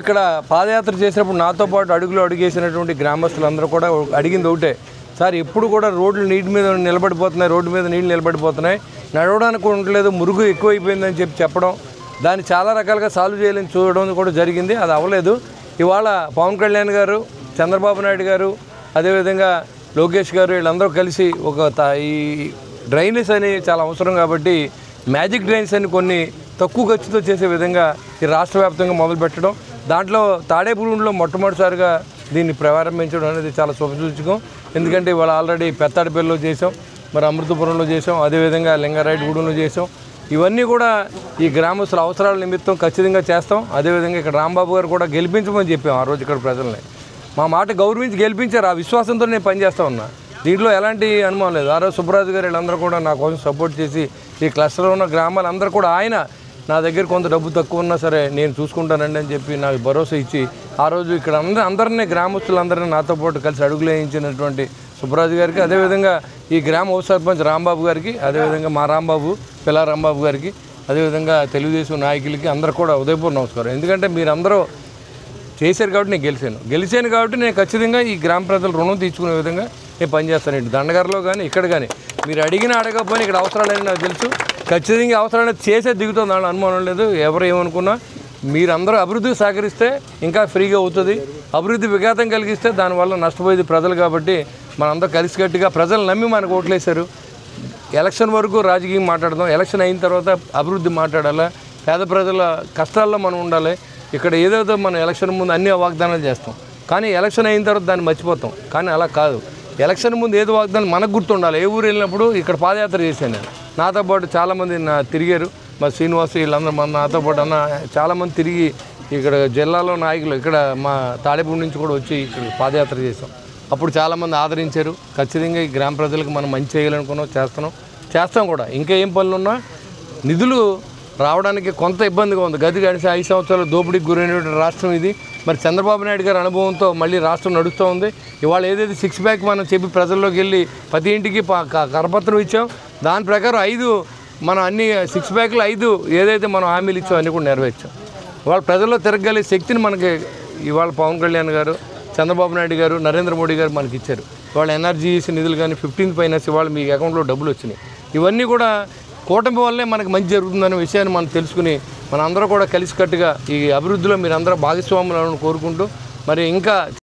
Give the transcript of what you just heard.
ఇక్కడ పాదయాత్ర చేసినప్పుడు నాతో పాటు అడుగులు అడుగేసినటువంటి గ్రామస్తులందరూ కూడా అడిగింది ఒకటే, సార్ ఎప్పుడు కూడా రోడ్లు నీటి మీద నిలబడిపోతున్నాయి, రోడ్డు మీద నీళ్ళు నిలబడిపోతున్నాయి, నడవడానికి ఉండలేదు, మురుగు ఎక్కువైపోయిందని చెప్పడం, దాన్ని చాలా రకాలుగా సాల్వ్ చేయాలని చూడడం కూడా జరిగింది. అది అవ్వలేదు. ఇవాళ పవన్ కళ్యాణ్ గారు, చంద్రబాబు నాయుడు గారు, అదేవిధంగా లోకేష్ గారు వీళ్ళందరూ కలిసి ఈ డ్రైనేజ్ అని చాలా అవసరం కాబట్టి మ్యాజిక్ డ్రైన్స్ అని కొన్ని తక్కువ ఖర్చుతో చేసే విధంగా ఈ రాష్ట్ర వ్యాప్తంగా మొదలుపెట్టడం, దాంట్లో తాడేపూడిలో మొట్టమొదటిసారిగా దీన్ని ప్రారంభించడం అనేది చాలా శుభసూచకం. ఎందుకంటే ఇవాళ ఆల్రెడీ పెత్తాడిపల్లిలో చేసాం, మరి అమృతపురంలో చేసాం, అదేవిధంగా లింగారాయుడుగూడెంలో చేసాం. ఇవన్నీ కూడా ఈ గ్రామస్తుల అవసరాల నిమిత్తం ఖచ్చితంగా చేస్తాం. అదేవిధంగా ఇక్కడ రాంబాబు గారు కూడా గెలిపించమని చెప్పాం ఆ రోజు ఇక్కడ ప్రజల్ని. మా మాట గౌరవించి గెలిపించారు. ఆ విశ్వాసంతో నేను పనిచేస్తూ ఉన్నా, దీంట్లో ఎలాంటి అనుమానం లేదు. ఆ రోజు సుబ్బరాజు గారు వీళ్ళందరూ కూడా నా కోసం సపోర్ట్ చేసి ఈ క్లస్టర్లో ఉన్న గ్రామాలందరూ కూడా ఆయన నా దగ్గర కొంత డబ్బు తక్కువ ఉన్నా సరే నేను చూసుకుంటానండి అని చెప్పి నాకు భరోసా ఇచ్చి ఆ రోజు ఇక్కడ అందరినీ గ్రామస్తులందరినీ నాతో పాటు కలిసి అడుగులు వేయించినటువంటి సుబ్బరాజు గారికి, అదేవిధంగా ఈ గ్రామ ఉప సర్పంచ్ రాంబాబు గారికి, అదేవిధంగా మా రాంబాబు పిల్ల రాంబాబు గారికి, అదేవిధంగా తెలుగుదేశం నాయకులకి అందరూ కూడా ఉదయపూర్వ నమస్కారం. ఎందుకంటే మీరందరూ చేశారు కాబట్టి నేను గెలిచాను కాబట్టి నేను ఖచ్చితంగా ఈ గ్రామ ప్రజలు రుణం తీర్చుకునే విధంగా నేను పనిచేస్తాను. ఇటు దండగారిలో కానీ ఇక్కడ కానీ మీరు అడగకపోయినా ఇక్కడ అవసరాలని నాకు తెలుసు. ఖచ్చితంగా అవసరాన్ని చేసే దిగుతుంది, దాని అనుమానం లేదు. ఎవరు ఏమనుకున్నా మీరందరూ అభివృద్ధికి సహకరిస్తే ఇంకా ఫ్రీగా అవుతుంది. అభివృద్ధి విఘాతం కలిగిస్తే దానివల్ల నష్టపోయేది ప్రజలు. కాబట్టి మనందరూ కలిసికట్టుగా ప్రజలు నమ్మి మనకు ఓట్లేశారు. ఎలక్షన్ వరకు రాజకీయం మాట్లాడదాం, ఎలక్షన్ అయిన తర్వాత అభివృద్ధి మాట్లాడాలా, పేద ప్రజల కష్టాల్లో మనం ఉండాలి. ఇక్కడ ఏదైతే మనం ఎలక్షన్ ముందు అన్ని వాగ్దానాలు చేస్తాం, కానీ ఎలక్షన్ అయిన తర్వాత దాన్ని మర్చిపోతాం. కానీ అలా కాదు, ఎలక్షన్ ముందు ఏదో వాగ్దానం మనకు గుర్తుండాలి. ఏ ఊరు వెళ్ళినప్పుడు ఇక్కడ పాదయాత్ర చేశాను నేను, నాతో పాటు చాలామంది తిరిగారు. మా శ్రీనివాస్ వీళ్ళందరూ నాతో పాటు చాలామంది తిరిగి ఇక్కడ జిల్లాలో నాయకులు ఇక్కడ మా తాడేపూడి నుంచి కూడా వచ్చి ఇక్కడ పాదయాత్ర చేసాం. అప్పుడు చాలామంది ఆదరించారు. ఖచ్చితంగా ఈ గ్రామ ప్రజలకు మనం మంచి చేయాలనుకున్నాం, చేస్తాం కూడా. ఇంకా ఏం పనులు ఉన్నా నిధులు రావడానికి కొంత ఇబ్బందిగా ఉంది. గది గడిచి 5 సంవత్సరాలు దోపిడీకి గురైనటువంటి రాష్ట్రం ఇది. మరి చంద్రబాబు నాయుడు గారి అనుభవంతో మళ్ళీ రాష్ట్రం నడుస్తూ ఉంది. ఇవాళ ఏదైతే 6 ప్యాక్ మనం చెప్పి ప్రజల్లోకి వెళ్ళి ప్రతి ఇంటికి కరపత్రం ఇచ్చాం, దాని ప్రకారం 5 మనం అన్ని 6 ప్యాక్లు 5 ఏదైతే మనం హామీలు ఇచ్చాం అన్నీ కూడా నెరవేర్చాం. ఇవాళ ప్రజల్లో తిరగలిగే శక్తిని మనకి ఇవాళ పవన్ కళ్యాణ్ గారు, చంద్రబాబు నాయుడు గారు, నరేంద్ర మోడీ గారు మనకి ఇచ్చారు. ఇవాళ ఎన్ఆర్జీఎస్ నిధులు కానీ 15th ఫైనాన్స్ ఇవాళ మీ అకౌంట్లో డబ్బులు వచ్చినాయి. ఇవన్నీ కూడా కూటమి వల్లే మనకు మంచి జరుగుతుందనే విషయాన్ని మనం తెలుసుకుని మనందరూ కూడా కలిసికట్టుగా ఈ అభివృద్ధిలో మీరందరూ భాగస్వాములను కోరుకుంటూ మరి ఇంకా